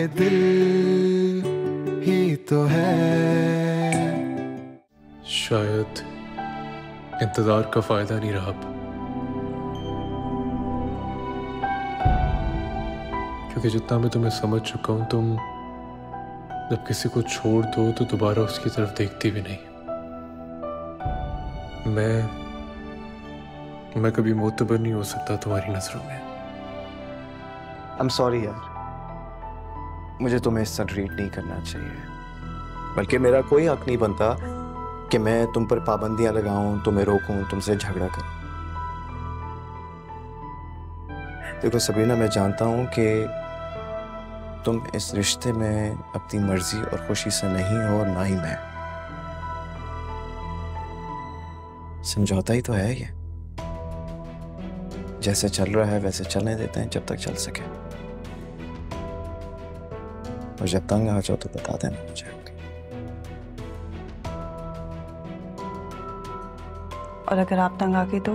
दिल ही तो है। शायद इंतजार का फायदा नहीं रहा अब, क्योंकि जितना मैं तुम्हें समझ चुका हूं, तुम जब किसी को छोड़ दो तो दोबारा उसकी तरफ देखती भी नहीं। मैं कभी मोतबर नहीं हो सकता तुम्हारी नजरों में। I'm sorry यार, मुझे तुम्हें इस तरह ट्रीट नहीं करना चाहिए, बल्कि मेरा कोई हक नहीं बनता कि मैं तुम पर पाबंदियां लगाऊं, तुम्हें रोकूं, तुमसे झगड़ा करूं। देखो सबरीना, मैं जानता हूं कि तुम इस रिश्ते में अपनी मर्जी और खुशी से नहीं हो, और ना ही मैं। समझौता ही तो है ये, जैसे चल रहा है वैसे चलने देते हैं जब तक चल सके, और जब तंग आ जाओ तो बता देना मुझे। और अगर आप तंग आ गए तो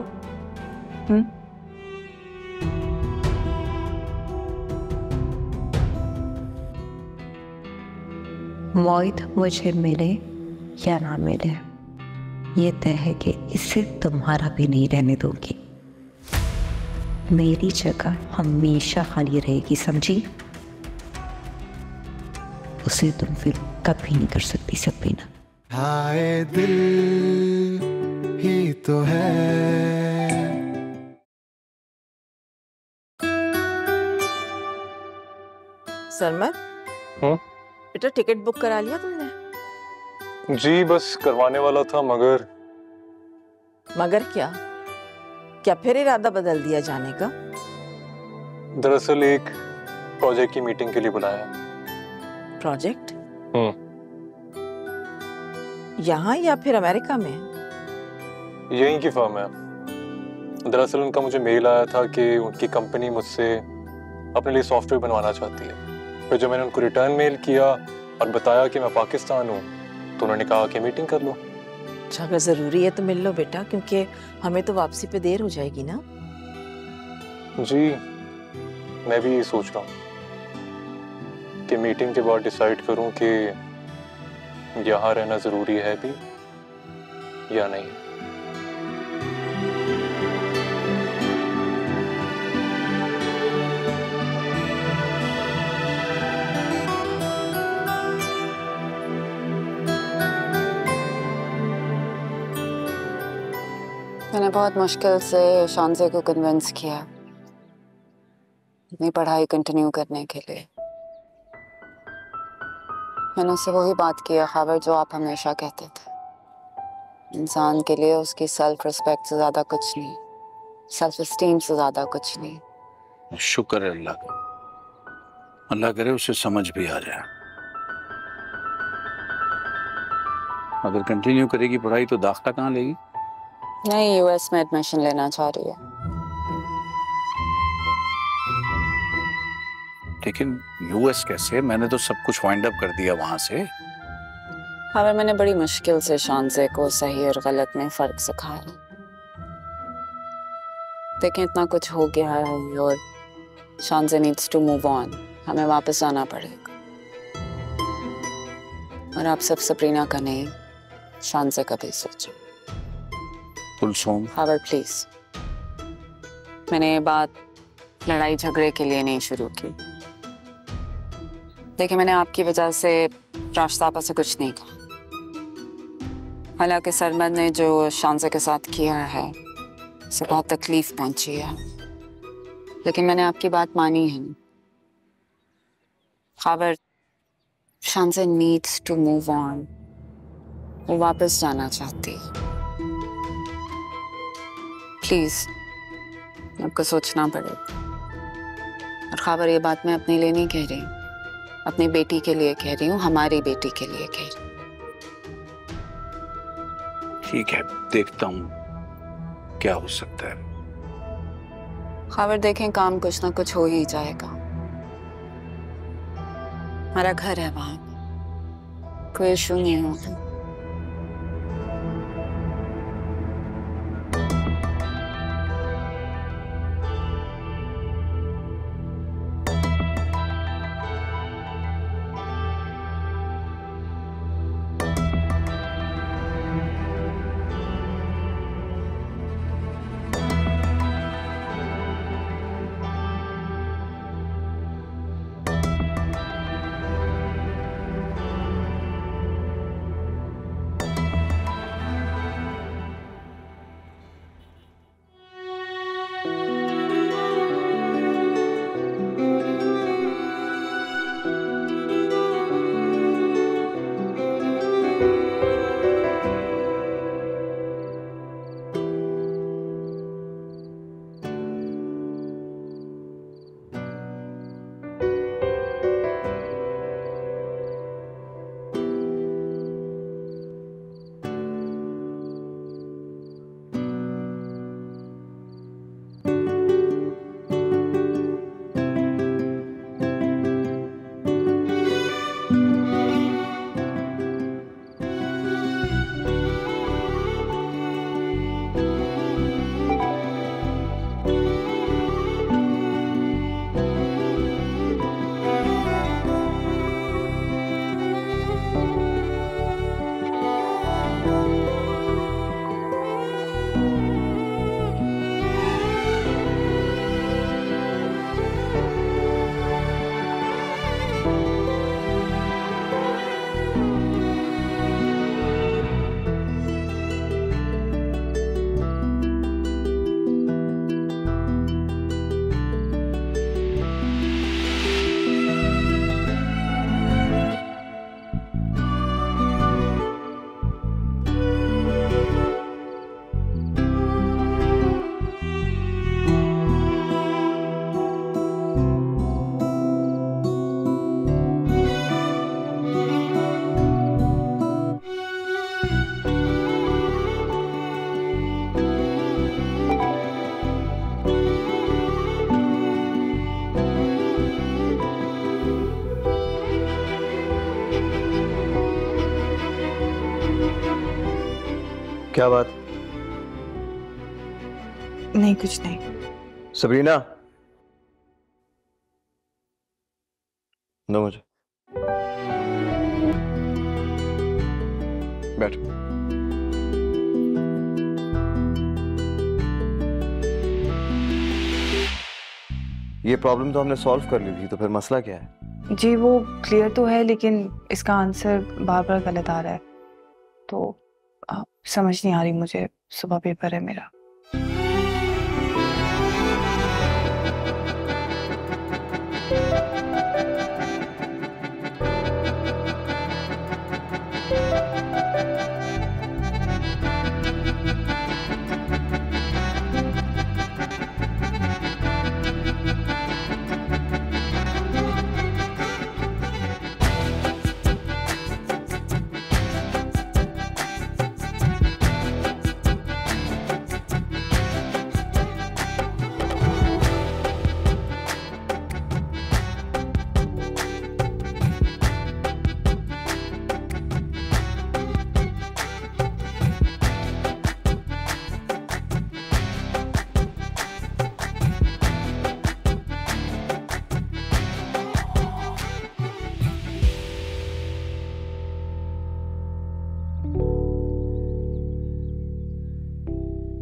मोहित मुझे मिले या ना मिले, ये तय है कि इसे तुम्हारा भी नहीं रहने दूंगी। मेरी जगह हमेशा खाली रहेगी, समझी? उसे तुम फिर कभी नहीं कर सकती सबरीना। हाय दिल ही तो है। सरमत, बेटा टिकट बुक करा लिया तुमने? जी बस करवाने वाला था, मगर क्या क्या फिर इरादा बदल दिया जाने का? दरअसल एक प्रोजेक्ट की मीटिंग के लिए बुलाया। प्रोजेक्ट? यहाँ या फिर अमेरिका में? यहीं की फर्म है। दरअसल उनका मुझे मेल आया था कि उनकी कंपनी मुझसे अपने लिए सॉफ्टवेयर बनवाना चाहती है। फिर जब मैंने उनको रिटर्न मेल किया और बताया कि मैं पाकिस्तान हूँ, तो उन्होंने कहा कि मीटिंग कर लो। अच्छा, अगर जरूरी है तो मिल लो बेटा, क्योंकि हमें तो वापसी पे देर हो जाएगी ना। जी मैं भी ये सोच रहा हूँ कि मीटिंग के बाद डिसाइड करूँ कि यहाँ रहना जरूरी है भी या नहीं। मैंने बहुत मुश्किल से शानज़े को कन्विंस किया अपनी पढ़ाई कंटिन्यू करने के लिए। मैंने उससे वही बात किया खबर जो आप हमेशा कहते थे, इंसान के लिए उसकी सेल्फ रिस्पेक्ट से ज़्यादा कुछ नहीं, सेल्फ एस्टीम से ज़्यादा कुछ नहीं। शुक्र है अल्लाह का, अल्लाह करे उसे समझ भी आ जाए। अगर कंटिन्यू करेगी पढ़ाई तो दाखिला कहाँ लेगी? नहीं, यूएस में एडमिशन लेना चाह रही है। लेकिन यूएस कैसे? मैंने तो सब कुछ वाइंड अप कर दिया वहां से। हाँ, मैंने बड़ी मुश्किल से शानज़े को सही और गलत में फर्क सिखाया। लेकिन इतना कुछ हो गया है और शानज़े नीड्स टू मूव ऑन। हमें वापस आना पड़ेगा। और आप सब सबरीना का नहीं, शानज़े का भी सोचो। कुलसुम, हावर प्लीज, मैंने ये बात लड़ाई झगड़े के लिए नहीं शुरू की। देखिए, मैंने आपकी वजह से राश्तापा से कुछ नहीं कहा। हालांकि सरमद ने जो शानज़े के साथ किया है उसे बहुत तकलीफ पहुंची है, लेकिन मैंने आपकी बात मानी है। खबर शानज़े नीड्स टू मूव ऑन, वो वापस जाना चाहती है। प्लीज आपको सोचना पड़ेगा। और खबर ये बात मैं अपने लिए नहीं कह रही, अपनी बेटी के लिए कह रही हूँ, हमारी बेटी के लिए कह रही हूँ। ठीक है, देखता हूँ क्या हो सकता है। खबर देखें, काम कुछ ना कुछ हो ही जाएगा। हमारा घर है वहां, कोई इशू नहीं होगा। क्या बात? नहीं, कुछ नहीं। सबरीना, दो मुझे। बैठ। ये प्रॉब्लम तो हमने सॉल्व कर ली थी, तो फिर मसला क्या है? जी वो क्लियर तो है, लेकिन इसका आंसर बार बार गलत आ रहा है, तो समझ नहीं आ रही मुझे। सुबह पेपर है मेरा।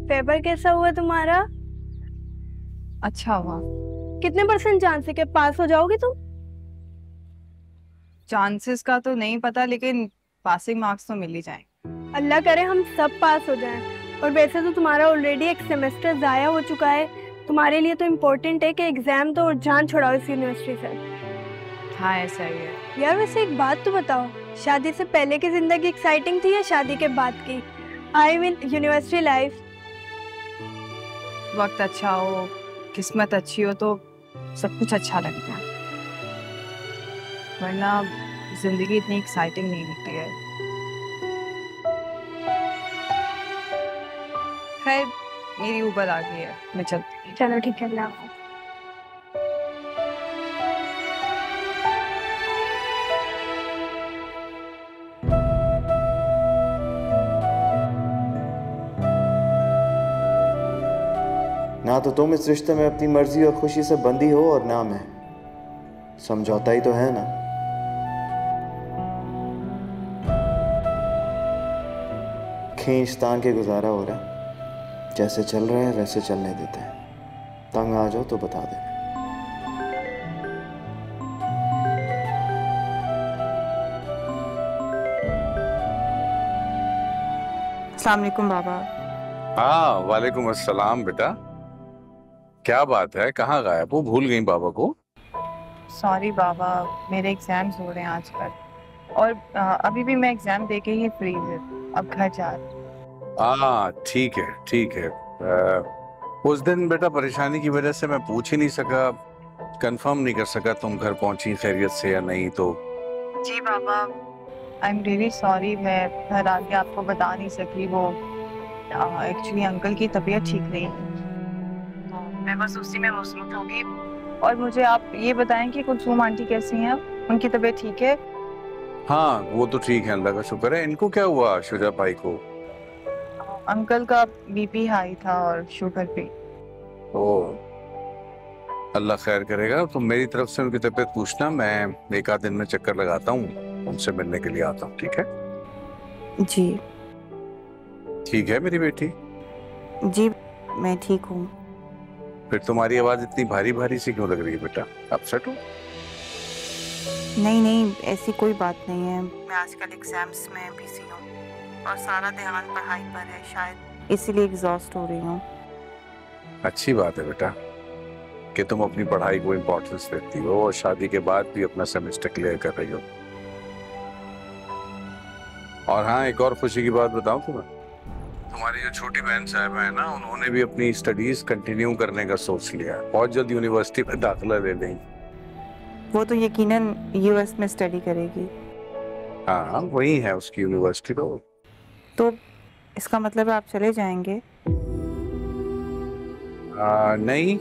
पेपर कैसा हुआ तुम्हारा? अच्छा हुआ। कितने % चांस है कि पास हो जाओगे तुम? चांसेस का तो नहीं पता, लेकिन पासिंग मार्क्स तो मिल ही जाए। अल्लाह करे हम सब पास हो जाएं। और वैसे तो तुम्हारा ऑलरेडी एक सेमेस्टर ज़ाया हो चुका है, तुम्हारे लिए तो इम्पोर्टेंट है कि एग्जाम तो और जान छुड़ाओ इस यूनिवर्सिटी से। हाँ ऐसा ही है। यार वैसे एक बात तो बताओ, शादी से पहले की जिंदगी एक्साइटिंग थी या शादी के बाद की? I mean university life. वक्त अच्छा हो, किस्मत अच्छी हो तो सब कुछ अच्छा लगता है, वरना जिंदगी इतनी एक्साइटिंग नहीं होती है। खैर मेरी उबर आ गई है, मैं चलती हूँ। चलो ठीक है, अल्लाह हाफ़िज़। ना तो तुम इस रिश्ते में अपनी मर्जी और खुशी से बंधी हो, और ना मैं। समझौता ही तो है ना। खींच तान के गुजारा हो रहा है, जैसे चल रहा है वैसे चलने देते हैं। तंग आ जाओ तो बता देना। अस्सलाम वालेकुम बाबा। हाँ वालेकुम अस्सलाम बेटा। क्या बात है, कहाँ गायब हो? भूल गई बाबा को? सॉरी बाबा, मेरे एग्जाम्स हो रहे हैं आजकल, और अभी भी मैं एग्जाम दे के ही फ्री हूँ। अब घर जा रही। हाँ ठीक है ठीक है। उस दिन बेटा परेशानी की वजह से मैं पूछ ही नहीं सका, कंफर्म नहीं कर सका तुम घर पहुंची खैरियत से या नहीं। तो जी बाबा, आई एम रियली सॉरी, मैं घर आके आपको बता नहीं सकी। वो एक्चुअली अंकल की तबीयत ठीक नहीं, तो मैं बस उसी में मसरूफ होगी। और मुझे आप ये बताएं कि कुलसूम आंटी कैसी हैं, उनकी तबीयत ठीक है? हाँ वो तो ठीक है, अल्लाह का शुक्र है। इनको क्या हुआ शुजा भाई को? अंकल का बीपी हाई था और शुगर भी। ओ अल्लाह खैर करेगा। तो मेरी तरफ से उनकी तबीयत पूछना, मैं एक आध दिन में चक्कर लगाता हूँ, उनसे मिलने के लिए आता हूँ। ठीक है? जी ठीक है मेरी बेटी। जी मैं ठीक हूँ। फिर तुम्हारी आवाज इतनी भारी भारी सी क्यों लग रही है बेटा? अपसेट हो? नहीं नहीं, ऐसी कोई बात नहीं है। मैं आजकल एग्जाम्स में बिजी हूँ और सारा ध्यान पढ़ाई पर है, शायद इसीलिए एग्जॉस्ट हो रही हूँ। अच्छी बात है बेटा कि तुम अपनी पढ़ाई को इम्पोर्टेंस देती हो और शादी के बाद भी अपना सेमेस्टर क्लियर कर रही हो। और हाँ, एक और खुशी की बात बताऊं तुम्हें, तुम्हारी जो छोटी बहन साहिबा है ना, उन्होंने भी अपनी स्टडीज कंटिन्यू करने का सोच लिया। बहुत जल्द यूनिवर्सिटी में दाखिला ले लेंगी। वो तो यकीनन यूएस में स्टडी करेगी। हाँ वही है उसकी यूनिवर्सिटी। तो इसका मतलब आप चले जाएंगे? नहीं,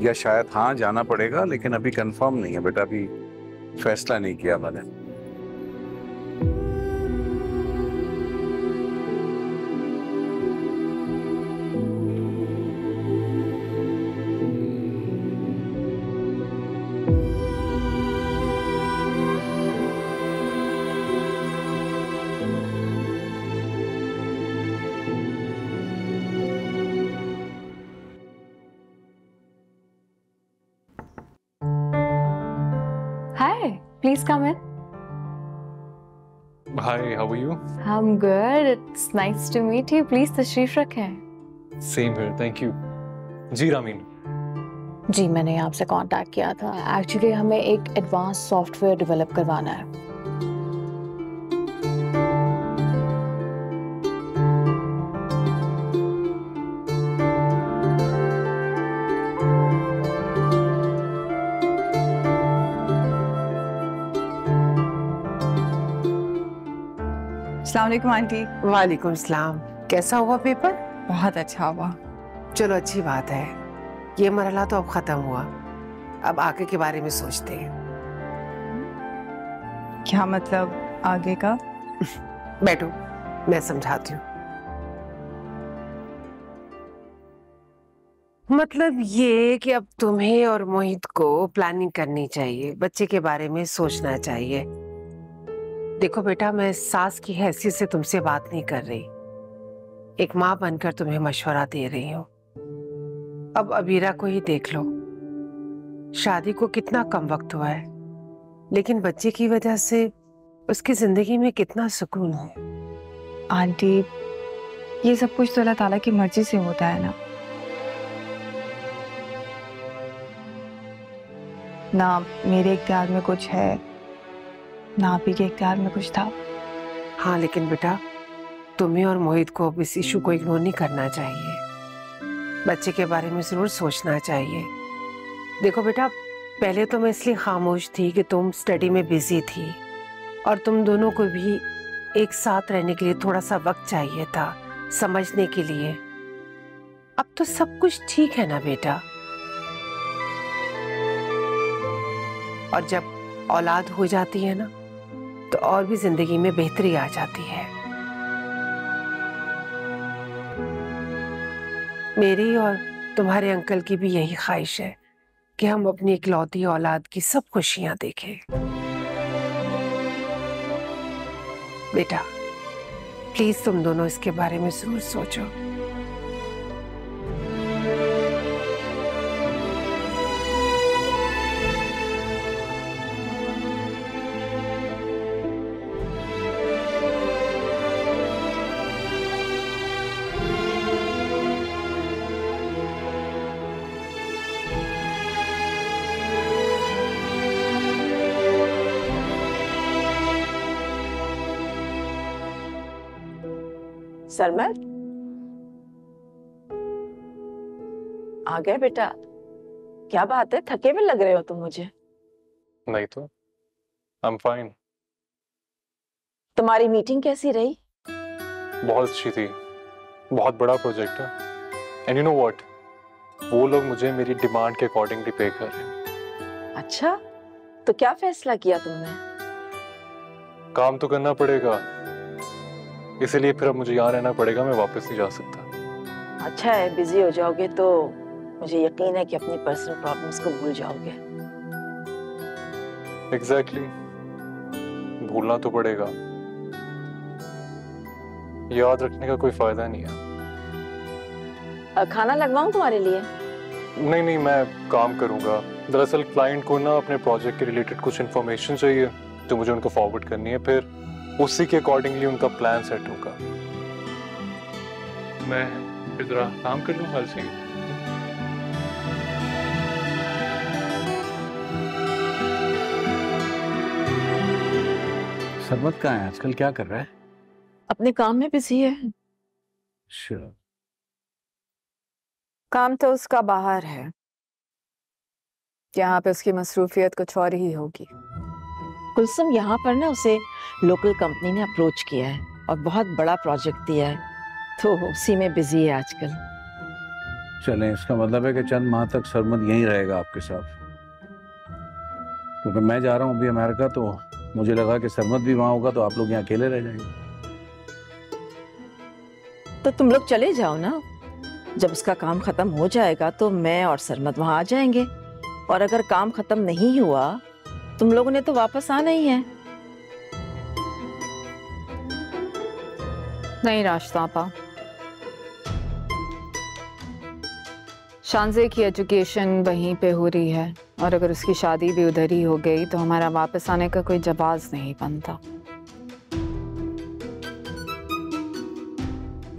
या शायद हाँ जाना पड़ेगा, लेकिन अभी कंफर्म नहीं है बेटा, अभी फैसला नहीं किया मैंने। please come in. Hi, how are you? I'm good. It's nice to meet you. Please तशरीफ रखें. Same here, thank you. जी रामीन. जी मैंने आपसे कांटेक्ट किया था। एक्चुअली हमें एक एडवांस सॉफ्टवेयर डेवलप करवाना है। अस्सलाम वालेकुम आंटी। वालेकुम सलाम। कैसा हुआ पेपर? बहुत अच्छा हुआ। चलो अच्छी बात है। ये मरहला तो अब खत्म हुआ, अब आगे के बारे में सोचते हैं। क्या मतलब आगे का? बैठो मैं समझाती हूँ। मतलब ये कि अब तुम्हें और मोहित को प्लानिंग करनी चाहिए, बच्चे के बारे में सोचना चाहिए। देखो बेटा, मैं सास की हैसियत से तुमसे बात नहीं कर रही, एक माँ बनकर तुम्हें मशवरा दे रही हूँ। अब अबीरा को ही देख लो, शादी को कितना कम वक्त हुआ है, लेकिन बच्चे की वजह से उसकी जिंदगी में कितना सुकून है। आंटी, ये सब कुछ तो अल्लाह ताला की मर्जी से होता है ना। ना मेरे इख्तियार में कुछ है, ना आप ही के इख्तियार में कुछ था। हाँ लेकिन बेटा, तुम्हें और मोहित को अब इस इशू को इग्नोर नहीं करना चाहिए, बच्चे के बारे में जरूर सोचना चाहिए। देखो बेटा, पहले तो मैं इसलिए खामोश थी कि तुम स्टडी में बिजी थी और तुम दोनों को भी एक साथ रहने के लिए थोड़ा सा वक्त चाहिए था, समझने के लिए। अब तो सब कुछ ठीक है ना बेटा। और जब औलाद हो जाती है ना, तो और भी जिंदगी में बेहतरी आ जाती है। मेरी और तुम्हारे अंकल की भी यही ख्वाहिश है कि हम अपनी इकलौती औलाद की सब खुशियां देखें। बेटा प्लीज तुम दोनों इसके बारे में जरूर सोचो। सरमद आ गए बेटा? क्या बात है, थके हुए लग रहे हो तुम मुझे। नहीं तो, I'm fine. तुम्हारी मीटिंग कैसी रही? बहुत अच्छी थी, बहुत बड़ा प्रोजेक्ट है। एंड यू नो व्हाट, वो लोग मुझे मेरी डिमांड के अकॉर्डिंगली पे कर रहे हैं। अच्छा, तो क्या फैसला किया तुमने? काम तो करना पड़ेगा, इसलिए फिर अब मुझे यहाँ रहना पड़ेगा, मैं वापस नहीं जा सकता। अच्छा है, बिजी हो जाओगे तो मुझे यकीन है कि अपनी पर्सनल प्रॉब्लम्स को भूल जाओगे। एग्जैक्टली, भूलना तो पड़ेगा, याद रखने का कोई फायदा नहीं है। खाना लगवाऊं तुम्हारे लिए? नहीं नहीं, मैं काम करूंगा। दरअसल क्लाइंट को ना अपने प्रोजेक्ट के रिलेटेड कुछ इन्फॉर्मेशन चाहिए, तो मुझे उनको फॉरवर्ड करनी है, फिर उसी के अकॉर्डिंगली उनका प्लान सेट होगा। मैं फिर जरा काम कर लूँ हाल से। सरमद कहाँ है आजकल, क्या कर रहा है? अपने काम में बिजी है। Sure. काम तो उसका बाहर है, यहाँ पे उसकी मसरूफियत कुछ और ही होगी। कुलसुम, यहाँ पर ना उसे लोकल कंपनी ने अप्रोच किया है और बहुत बड़ा प्रोजेक्ट दिया है, तो उसी में बिजी है आजकल। चलें, इसका मतलब है कि चंद माह तक सरमद यहीं रहेगा आपके साथ, क्योंकि मैं जा रहा हूँ अभी अमेरिका, तो मुझे लगा कि सरमद भी वहाँ होगा तो आप लोग यहाँ अकेले रह जाएंगे। तो तुम लोग चले जाओ ना, जब उसका काम खत्म हो जाएगा तो मैं और सरमद वहाँ आ जाएंगे, और अगर काम खत्म नहीं हुआ तुम लोगों ने तो वापस आना ही है। नहीं राशिदा आपा, शांजे की एजुकेशन वहीं पे हो रही है और अगर उसकी शादी भी उधर ही हो गई तो हमारा वापस आने का कोई जवाब नहीं बनता।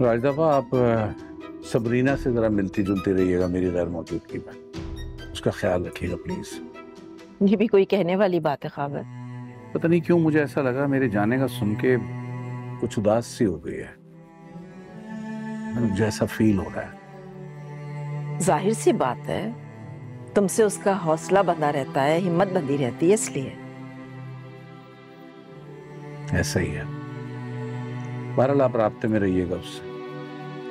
राजदफा, आप सबरीना से जरा मिलती जुलती रहिएगा मेरी गैर मौजूदगी में, उसका ख्याल रखिएगा प्लीज। ये भी कोई कहने वाली बात है ख्वाबा। पता नहीं क्यों मुझे ऐसा लगा मेरे जाने का सुन के कुछ उदास सी हो गई है, जैसा फील हो रहा है। जाहिर सी बात है, तुमसे उसका हौसला बंधा रहता है, हिम्मत बंधी रहती है, इसलिए। ऐसा ही है। बहरहाल आप राब्ते में रहिएगा उससे।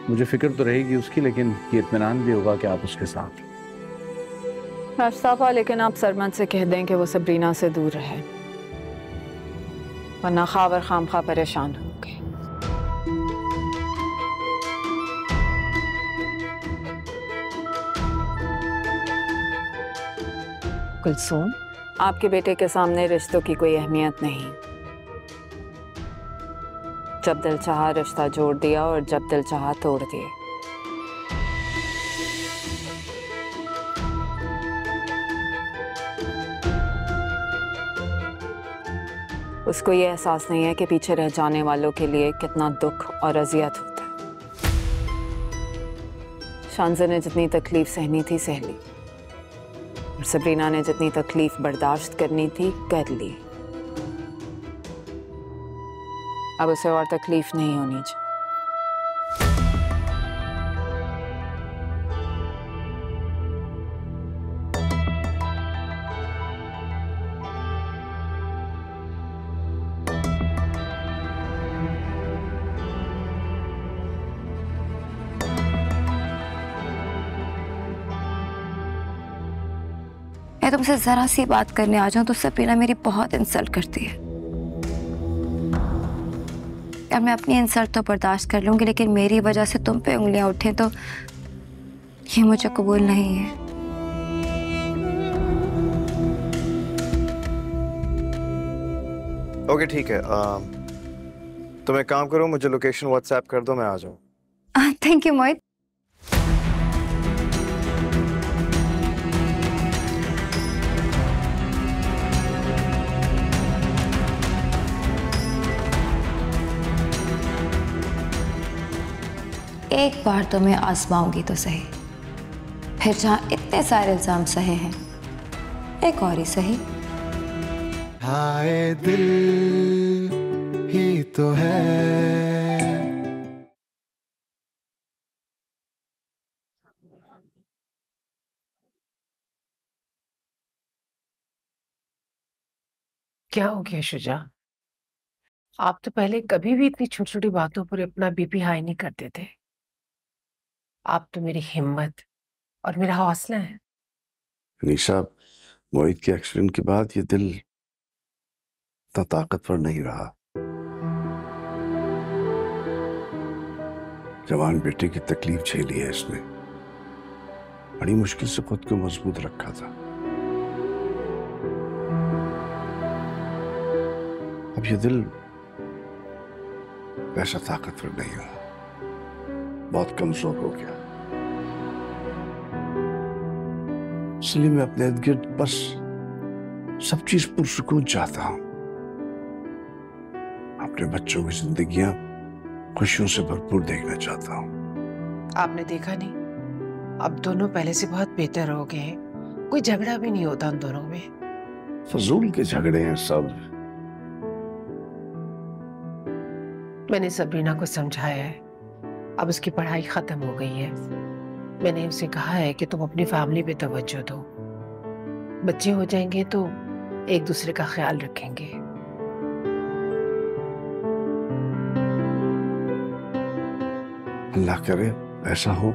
मुझे फिक्र तो रहेगी उसकी, लेकिन ये इत्मीनान भी होगा कि आप उसके साथ। राजसाफा, लेकिन आप सरमद से कह दें कि वो सबरीना से दूर रहे, वरना खावर खामखा परेशान होंगे। कुलसूम, आपके बेटे के सामने रिश्तों की कोई अहमियत नहीं। जब दिल चाहा रिश्ता जोड़ दिया और जब दिल चाहा तोड़ दिए। उसको ये एहसास नहीं है कि पीछे रह जाने वालों के लिए कितना दुख और अजियत होता है। शांजा ने जितनी तकलीफ सहनी थी सह ली, और सबरीना ने जितनी तकलीफ बर्दाश्त करनी थी कर ली। अब उसे और तकलीफ नहीं होनी चाहिए। मैं तुमसे जरा सी बात करने आ जाऊं तो सबरीना मेरी बहुत इंसल्ट करती है। यार मैं अपनी इंसल्ट तो बर्दाश्त कर लूंगी, लेकिन मेरी वजह से तुम पे उंगलियां उठें तो ये मुझे कबूल नहीं है। ओके ठीक है, तुम एक काम करो, मुझे लोकेशन व्हाट्सएप कर दो, मैं आ जाऊँ। थैंक यू मोहित। एक बार तो मैं आजमाऊंगी तो सही, फिर जहां इतने सारे इल्जाम सहे हैं एक और ही सही। हाय दिल ही तो है। क्या हो गया शुजा? आप तो पहले कभी भी इतनी छोटी छोटी बातों पर अपना बीपी हाई नहीं करते थे। आप तो मेरी हिम्मत और मेरा हौसला है। निशा, मोहित के एक्सीडेंट के बाद ये दिल इतना ताकतवर नहीं रहा। जवान बेटे की तकलीफ झेली है इसने, बड़ी मुश्किल से खुद को मजबूत रखा था। अब ये दिल वैसा ताकतवर नहीं हुआ, बहुत कमजोर हो गया। इसलिए मैं अपने इर्द गिर्द बस सब चीज पुरसुकून चाहता हूं। अपने बच्चों की जिंदगियां खुशियों से भरपूर देखना चाहता हूं। आपने देखा नहीं, अब दोनों पहले से बहुत बेहतर हो गए हैं। कोई झगड़ा भी नहीं होता उन दोनों में। फजूल के झगड़े हैं सब। मैंने सबरीना को समझाया है, अब उसकी पढ़ाई खत्म हो गई है। मैंने उसे कहा है कि तुम अपनी फैमिली पे तवज्जो दो, बच्चे हो जाएंगे तो एक दूसरे का ख्याल रखेंगे। अल्लाह करे ऐसा हो।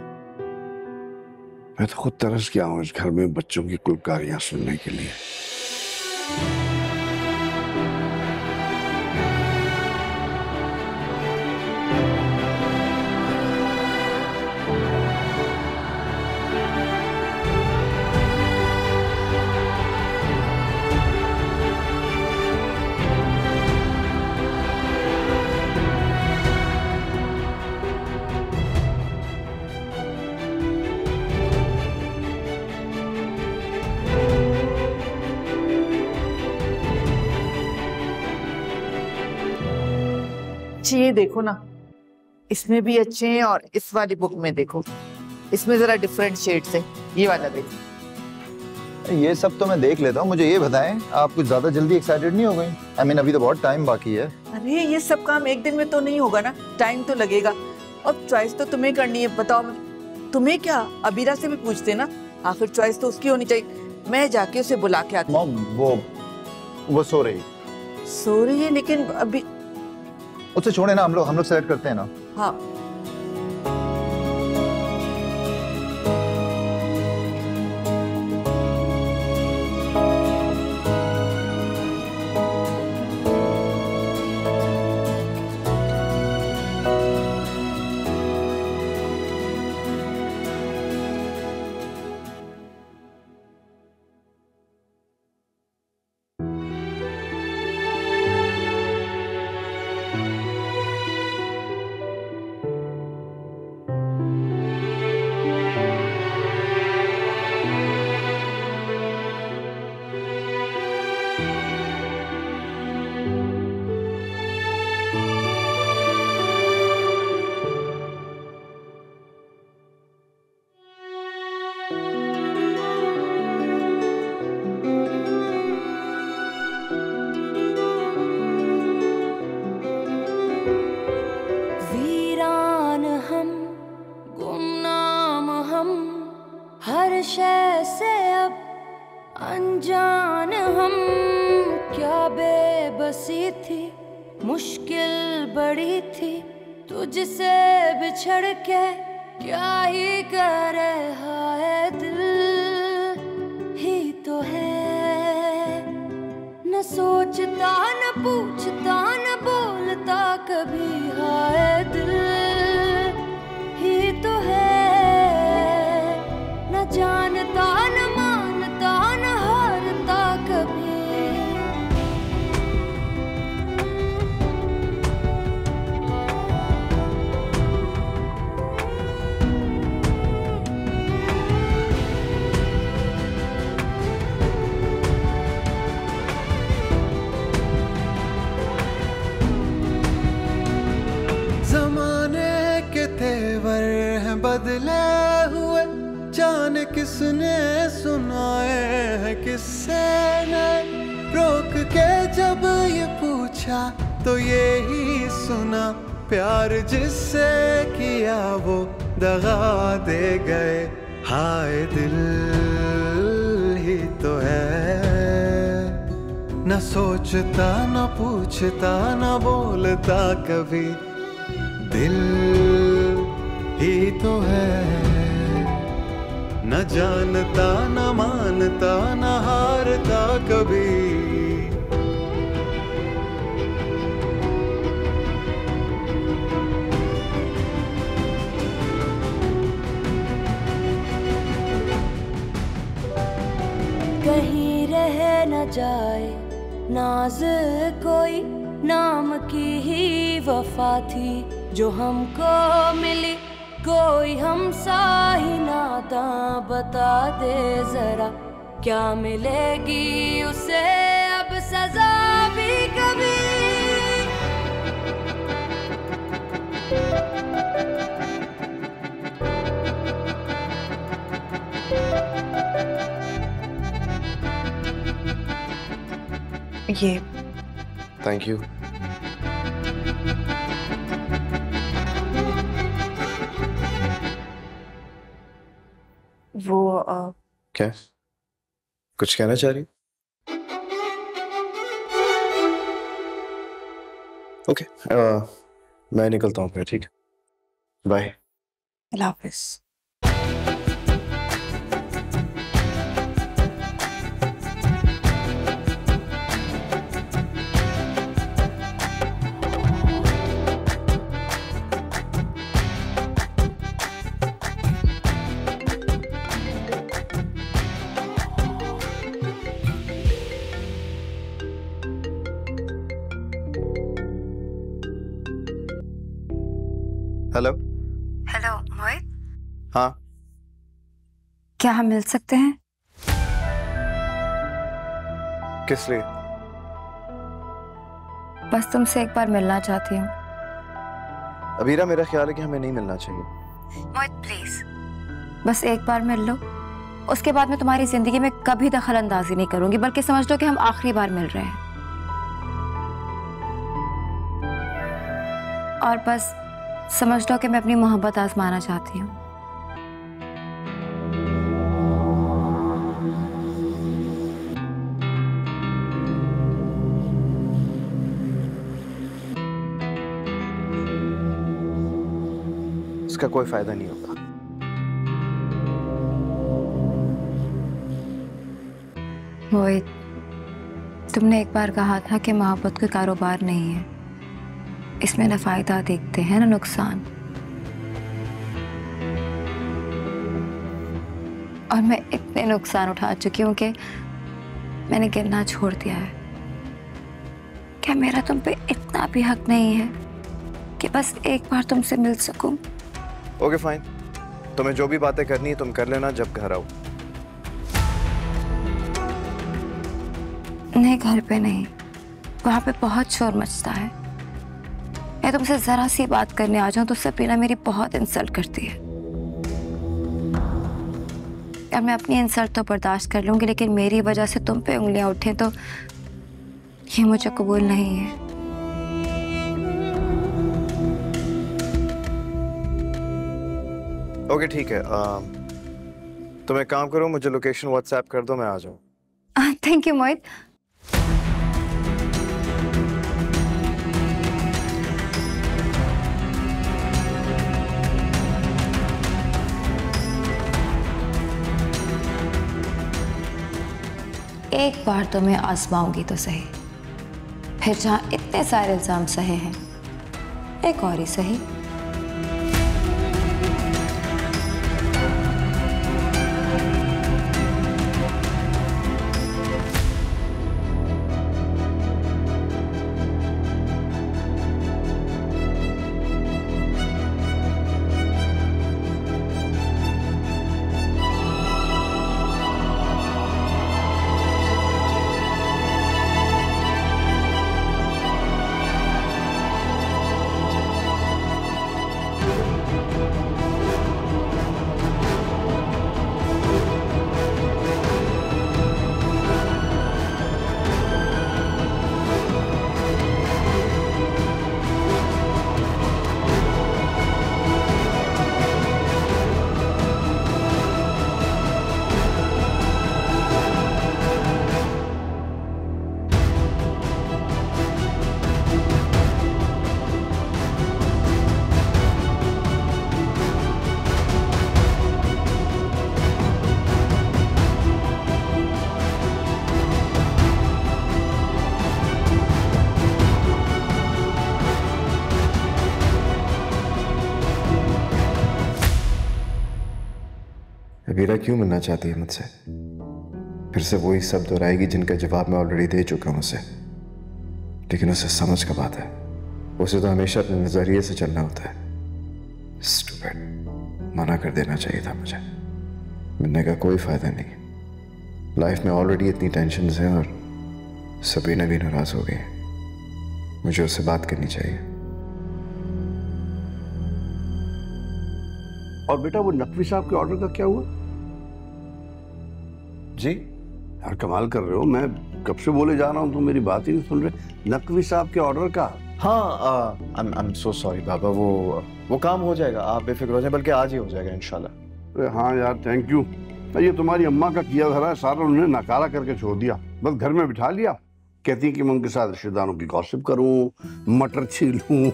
मैं तो खुद तरस गया हूं इस घर में बच्चों की कुलकारियां सुनने के लिए। अच्छी ये देखो ना, इसमें भी अच्छे हैं और इस वाली बुक में देखो, इसमें जरा डिफरेंट शेड्स है, ये वाला देखो। ये सब तो मैं देख लेता हूँ, मुझे ये बताएं आप कुछ ज्यादा जल्दी एक्साइटेड नहीं हो गई? I mean, अभी तो बहुत टाइम बाकी है। अरे ये सब काम एक दिन में तो नहीं होगा ना, टाइम तो लगेगा और चॉइस तो तुम्हें करनी है। बताओ तुम्हें क्या, अबीरा से भी पूछते ना, आखिर चॉइस तो उसकी होनी चाहिए। मैं जाके उसे बुला के आती हूँ। वो सो रही है लेकिन अभी उसे छोड़े ना, हम लोग सेलेक्ट करते हैं ना। हाँ शय से अब अनजान हम, क्या बेबसी थी, मुश्किल बड़ी थी, तुझसे बिछड़ के क्या ही करे, हाय दिल ही तो है, न सोचता न पूछता न बोलता कभी, हाय दिल ही तो है, न जानता न मानता न हारता कभी। जमाने के तेवर हैं बदले हुए, जाने किसने सुनाए हैं किससे नए, रोक के जब ये पूछा तो ये ही सुना, प्यार जिससे किया वो दगा दे गए, हाय दिल ही तो है, न सोचता न पूछता न बोलता कभी, दिल ही तो है, न जानता न मानता न हारता कभी। कहीं रह न जाए नाज कोई, नाम की ही वफा थी जो हमको मिली, कोई हम सा ही नाता बता दे जरा, क्या मिलेगी उसे अब सजा भी कभी। ये थैंक यू। वो क्या कुछ कहना चाह रही? ओके मैं निकलता हूँ फिर, ठीक है, बाय। अल्लाह हाफिज। हेलो हेलो मोहित। हाँ क्या हम मिल सकते हैं? किस लिए? बस तुमसे एक बार मिलना चाहती हूँ। अबीरा, मेरा ख्याल है कि हमें नहीं मिलना चाहिए। मोहित प्लीज, बस एक बार मिल लो, उसके बाद मैं तुम्हारी जिंदगी में कभी दखल अंदाजी नहीं करूंगी, बल्कि समझ लो कि हम आखिरी बार मिल रहे हैं। और बस समझ लो कि मैं अपनी मोहब्बत आजमाना चाहती हूँ। इसका कोई फायदा नहीं होगा। मोहित, तुमने एक बार कहा था कि मोहब्बत कोई कारोबार नहीं है, इसमें ना फायदा देखते हैं ना नुकसान। और मैं इतने नुकसान उठा चुकी हूं कि मैंने गिनना छोड़ दिया है। क्या मेरा तुम पे इतना भी हक नहीं है कि बस एक बार तुमसे मिल सकूं? ओके फाइन, तुम्हें जो भी बातें करनी है तुम कर लेना जब घर आओ। नहीं, घर पे नहीं, वहां पे बहुत शोर मचता है। मैं तुमसे जरा सी बात करने आ जाऊं तो सपीना मेरी बहुत इंसल्ट करती है। और मैं अपनी इंसल्ट तो बर्दाश्त कर लूंगी, लेकिन मेरी वजह से तुम पे उंगलियां उठे तो ये मुझे कबूल नहीं है। ओके ठीक है, तुम एक काम करो, मुझे लोकेशन व्हाट्सएप कर दो, मैं आ जाऊँ। थैंक यू मोहित। एक बार तो मैं आजमाऊंगी तो सही, फिर जहां इतने सारे इल्जाम सहे हैं, एक और ही सही। अबीरा क्यों मिलना चाहती है मुझसे? फिर से वही सब दोहराएगी जिनका जवाब मैं ऑलरेडी दे चुका हूं उसे। लेकिन उसे समझ का बात है, उसे तो हमेशा अपने नजरिए से चलना होता है। स्टूपिड, मना कर देना चाहिए था मुझे। मिलने का कोई फायदा नहीं। लाइफ में ऑलरेडी इतनी टेंशन है और सबीना भी नाराज हो गई है। मुझे उससे बात करनी चाहिए। और बेटा वो नकवी साहब के ऑर्डर का क्या हुआ? जी यार कमाल कर रहे हो, मैं कब से बोले जा रहा हूँ, तुम मेरी बात ही नहीं सुन रहे। नकवी साहब के ऑर्डर का? हाँ, आई एम सो सॉरी बाबा, वो काम हो जाएगा, आप बेफिक्र हो जाए, बल्कि आज ही हो जाएगा इंशाल्लाह। हाँ यार थैंक यू। ये तुम्हारी अम्मा का किया धरा सारा उन्होंने नकारा करके छोड़ दिया, बस घर में बिठा लिया। कहती कि मैं उनके साथ रिश्तेदारों की गॉसिप करूं, मटर छीलूं।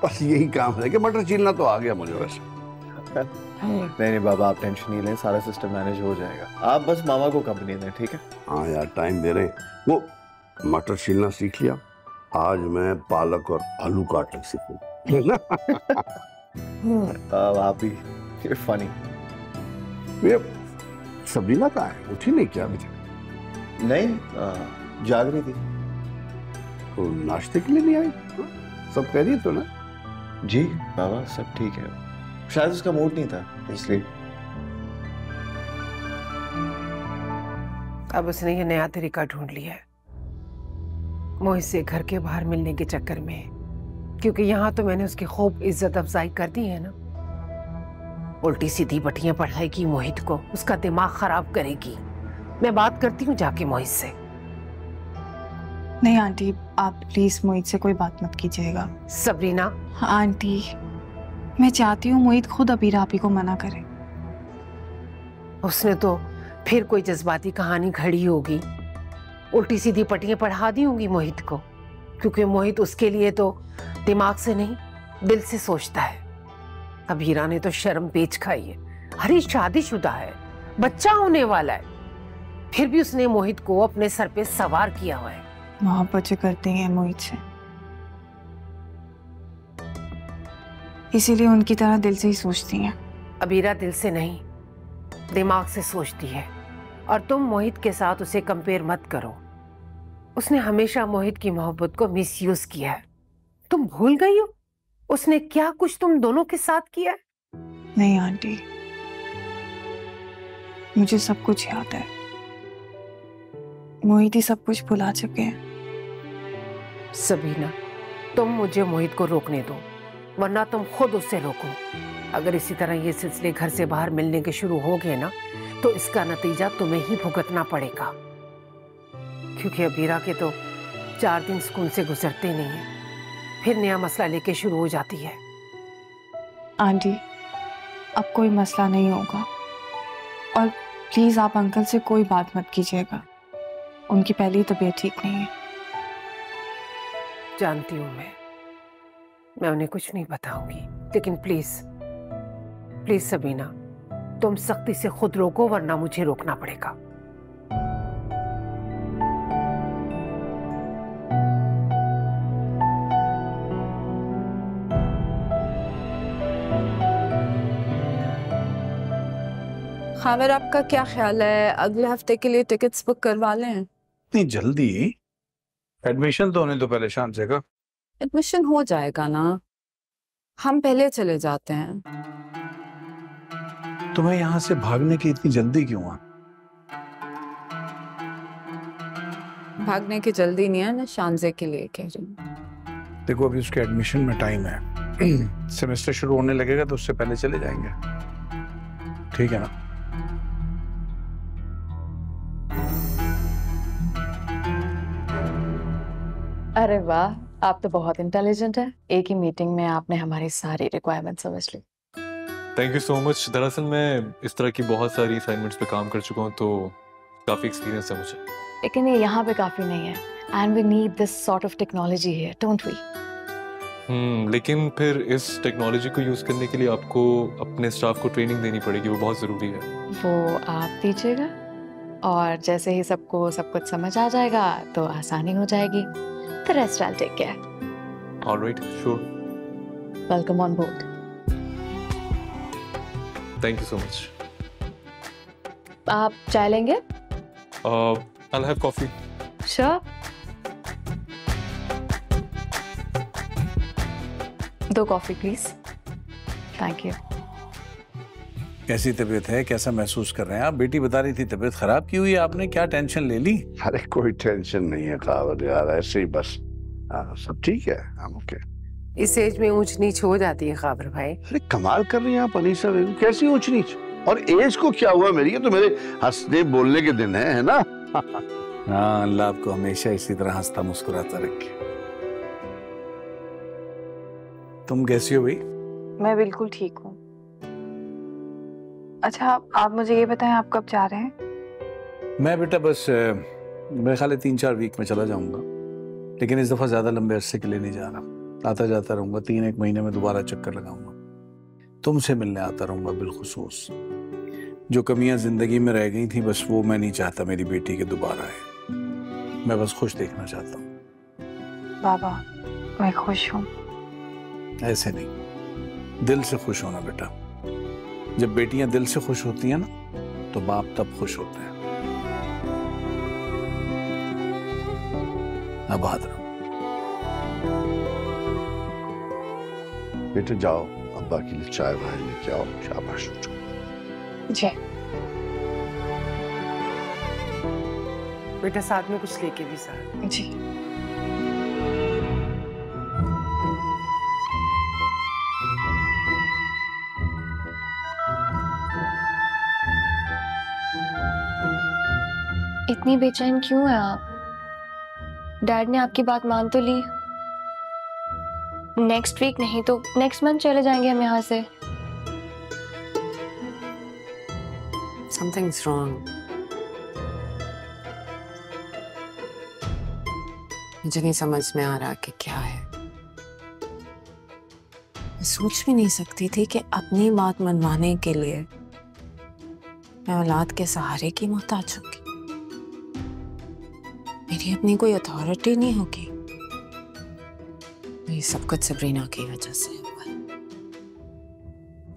बस यही काम है कि मटर छीलना तो आ गया मुझे वैसे। नहीं बाबा, आप टेंशन नहीं लें, सारा सिस्टम मैनेज हो जाएगा। आप बस मामा को कंपनी दें, ठीक है? हाँ यार टाइम दे रहे। वो मटर छीलना सीख लिया, आज मैं पालक और आलू काटना सीखूं। आप भी फनी। ये सबीना कहाँ है? उठी नहीं क्या अभी तक? नहीं, जाग रही थी। तो नाश्ते के लिए नहीं आई? सब कह रही तो ना? जी बाबा सब ठीक है, शायद उसका मूड नहीं था इसलिए। अब उसने ये नया तरीका ढूंढ लिया है, मोहित से घर के बाहर मिलने के चक्कर में क्योंकि यहाँ तो मैंने उसकी खूब इज्जत अफजाई कर दी है ना। उल्टी सीधी बटियां पढ़ाएगी मोहित को, उसका दिमाग खराब करेगी। मैं बात करती हूँ जाके मोहित से। नहीं आंटी, आप प्लीज मोहित से कोई बात मत कीजिएगा। सबरीना। आंटी, मैं चाहती हूँ मोहित खुद अबीरा आपी को मना करे। उसने तो फिर कोई जज्बाती कहानी घड़ी होगी, उल्टी सीधी पटियां पढ़ा दी होंगी मोहित को, क्योंकि मोहित उसके लिए तो दिमाग से नहीं दिल से सोचता है। अबीरा ने तो शर्म पेच खाई है। हरी शादीशुदा है, बच्चा होने वाला है, फिर भी उसने मोहित को अपने सर पे सवार किया हुआ है। मोहब्बत जो करते हैं मोहित से, इसीलिए उनकी तरह दिल से ही सोचती हैं। अबीरा दिल से नहीं दिमाग से सोचती है, और तुम मोहित के साथ उसे कंपेयर मत करो। उसने हमेशा मोहित की मोहब्बत को मिसयूज किया है। तुम भूल गई हो उसने क्या कुछ तुम दोनों के साथ किया है? नहीं आंटी, मुझे सब कुछ याद है। मोहित ही सब कुछ भुला चुके हैं। सबीना, तुम मुझे मोहित को रोकने दो, वरना तुम खुद उससे रोको। अगर इसी तरह ये सिलसिले घर से बाहर मिलने के शुरू हो गए ना, तो इसका नतीजा तुम्हें ही भुगतना पड़ेगा। क्योंकि अबीरा के तो 4 दिन सुकून से गुजरते नहीं है, फिर नया मसला लेके शुरू हो जाती है। आंटी, अब कोई मसला नहीं होगा, और प्लीज आप अंकल से कोई बात मत कीजिएगा। उनकी पहली तबीयत ठीक नहीं है। जानती हूँ मैं उन्हें कुछ नहीं बताऊंगी, लेकिन प्लीज प्लीज सबीना, तुम सख्ती से खुद रोको, वरना मुझे रोकना पड़ेगा। खामिर, आपका क्या ख्याल है, अगले हफ्ते के लिए टिकट्स बुक करवा लें? इतनी जल्दी? एडमिशन तो होने दो पहले शांसे का। एडमिशन हो जाएगा ना, हम पहले चले जाते हैं। तुम्हें यहाँ से भागने की इतनी जल्दी क्यों है? भागने की जल्दी नहीं है ना, शांजे के लिए कह रही हूँ। देखो अभी उसके एडमिशन में टाइम है। सेमेस्टर शुरू होने लगेगा तो उससे पहले चले जाएंगे, ठीक है ना? अरे वाह, आप तो बहुत इंटेलिजेंट है। एक ही मीटिंग में आपने हमारी सारी रिक्वायरमेंट समझ ली। Thank you so much. दरअसल मैं इस तरह की बहुत सारी असाइनमेंट्स पे काम कर चुका हूँ, तो काफ़ी एक्सपीरियंस है मुझे। लेकिन ये यहाँ पे काफ़ी नहीं है, and we need this sort of technology here, don't we? लेकिन फिर इस टेक्नोलॉजी को यूज़ करने के लिए आपको अपने स्टाफ को ट्रेनिंग देनी पड़ेगी, वो बहुत ज़रूरी है। वो आप दीजिएगा, और जैसे ही सबको सब कुछ समझ आ जाएगा तो आसानी हो जाएगी। The rest I'll take care. All right, sure. Welcome on board. Thank you so much. आप चाय लेंगे? I'll have coffee. Sure. 2 coffee please. Thank you. कैसी तबीयत है, कैसा महसूस कर रहे हैं आप? बेटी बता रही थी तबीयत खराब की हुई है, आपने क्या टेंशन ले ली? अरे कोई टेंशन नहीं है कावल यार, ऐसे ही बस। सब ठीक है, हम ओके। इस एज में ऊंच नीच हो जाती है खाबर भाई। अरे कमाल कर रही हैं आप अनीसा बेगम, कैसी ऊंच नीच? और एज को क्या हुआ मेरी? ये तो मेरे हंसने बोलने के दिन है ना? हाँ, अल्लाह आपको हमेशा इसी तरह हंसता मुस्कुराता रखे। तुम कैसी हो भाई? मैं बिल्कुल ठीक हूँ। अच्छा, आप मुझे ये बताएं, आप कब जा रहे हैं? मैं बेटा बस मेरे ख्याल 3-4 वीक में चला जाऊंगा, लेकिन इस दफा ज्यादा लंबे अरसे के लिए नहीं जा रहा। आता जाता रहूंगा, 3-1 महीने में दोबारा चक्कर लगाऊंगा। तुमसे मिलने आता रहूंगा बिलखुसूस। जो कमियां जिंदगी में रह गई थी, बस वो मैं नहीं चाहता मेरी बेटी के दोबारा आए। मैं बस खुश देखना चाहता हूँ। बाबा, मैं खुश हूँ। ऐसे नहीं, दिल से खुश होना बेटा। जब बेटियां दिल से खुश होती हैं ना, तो बाप तब खुश होते हैं। आबाद रहो बेटे, जाओ अब्बा के लिए चाय वाय लेके आओ। शाबाश। जी बेटा, साथ में कुछ लेके भी साथ। जी। इतनी बेचैन क्यों है आप? डैड ने आपकी बात मान तो ली। नेक्स्ट वीक नहीं तो नेक्स्ट मंथ चले जाएंगे हम यहाँ से। Something's wrong. मुझे नहीं समझ में आ रहा कि क्या है। मैं सोच भी नहीं सकती थी कि अपनी बात मनवाने के लिए मैं औलाद के सहारे की मोहताज होगी। मेरी अपनी कोई अथॉरिटी नहीं होगी। ये सब कुछ सबरीना की वजह से हुआ है।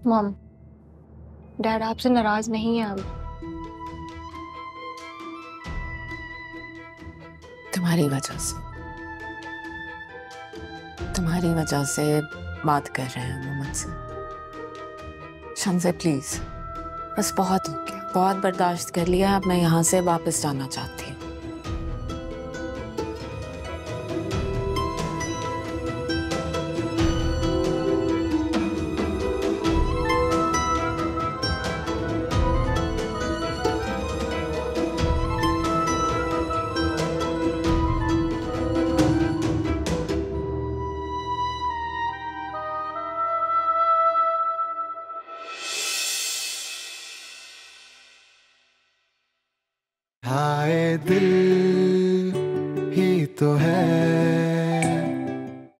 मॉम, डैड आपसे नाराज नहीं है अब। तुम्हारी वजह से बात कर रहे हैं वो मुझसे। शम्से प्लीज, बस बहुत हो गया, बहुत बर्दाश्त कर लिया। अब मैं यहाँ से वापस जाना चाहती हूँ। हाय दिल ही तो है